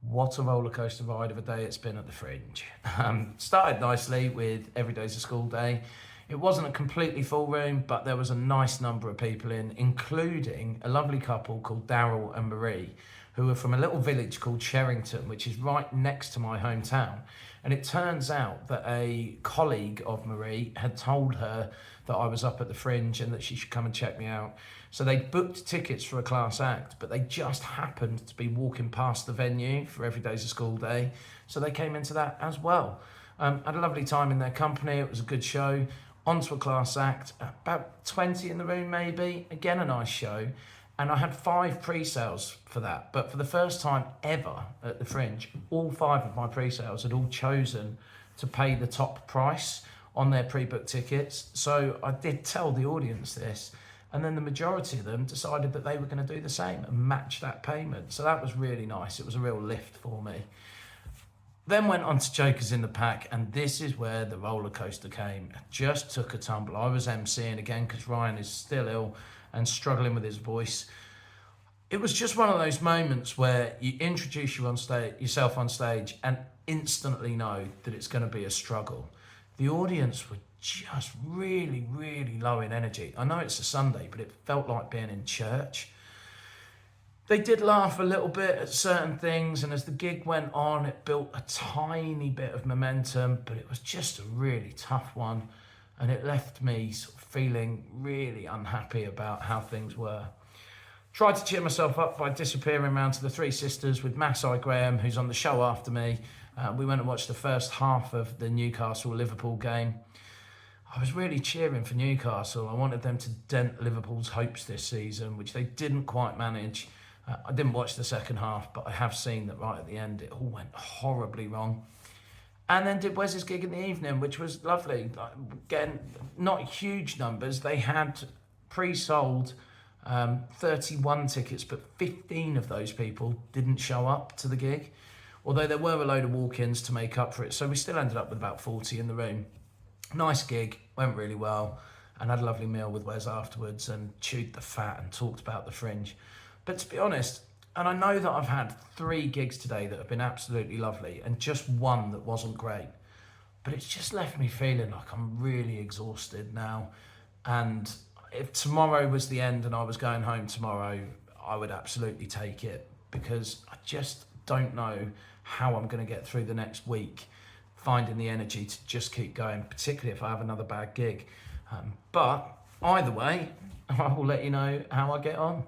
What a roller coaster ride of a day it's been at the Fringe. Started nicely with Every Day's a School Day. It wasn't a completely full room, but there was a nice number of people in, including a lovely couple called Daryl and Marie, who are from a little village called Sherrington, which is right next to my hometown. And it turns out that a colleague of Marie had told her that I was up at the Fringe and that she should come and check me out. So they booked tickets for a class act, but they just happened to be walking past the venue for Every Day's a School Day. So they came into that as well. Had a lovely time in their company. It was a good show. Onto a class act, about 20 in the room maybe. Again, a nice show. And I had 5 pre-sales for that. But for the first time ever at the Fringe, all 5 of my pre-sales had all chosen to pay the top price on their pre-booked tickets. So I did tell the audience this, and then the majority of them decided that they were going to do the same and match that payment. So that was really nice. It was a real lift for me. Then went on to Jokers in the Pack, and this is where the roller coaster came. It just took a tumble. I was emceeing again because Ryan is still ill and struggling with his voice. It was just one of those moments where you introduce yourself on stage and instantly know that it's going to be a struggle. The audience were just really, really low in energy. I know it's a Sunday, but it felt like being in church. They did laugh a little bit at certain things, and as the gig went on, it built a tiny bit of momentum, but it was just a really tough one, and it left me sort of feeling really unhappy about how things were. Tried to cheer myself up by disappearing around to the Three Sisters with Masai Graham, who's on the show after me. We went and watched the first half of the Newcastle-Liverpool game. I was really cheering for Newcastle. I wanted them to dent Liverpool's hopes this season, which they didn't quite manage. I didn't watch the second half, but I have seen that right at the end, it all went horribly wrong. And then did Wes's gig in the evening, which was lovely. Again, not huge numbers. They had pre-sold 31 tickets, but 15 of those people didn't show up to the gig, although there were a load of walk-ins to make up for it. So we still ended up with about 40 in the room. Nice gig, went really well, and had a lovely meal with Wes afterwards and chewed the fat and talked about the Fringe. But to be honest, and I know that I've had 3 gigs today that have been absolutely lovely and just one that wasn't great, but it's just left me feeling like I'm really exhausted now. And if tomorrow was the end and I was going home tomorrow, I would absolutely take it, because I just don't know how I'm going to get through the next week finding the energy to just keep going, particularly if I have another bad gig. But either way, I will let you know how I get on.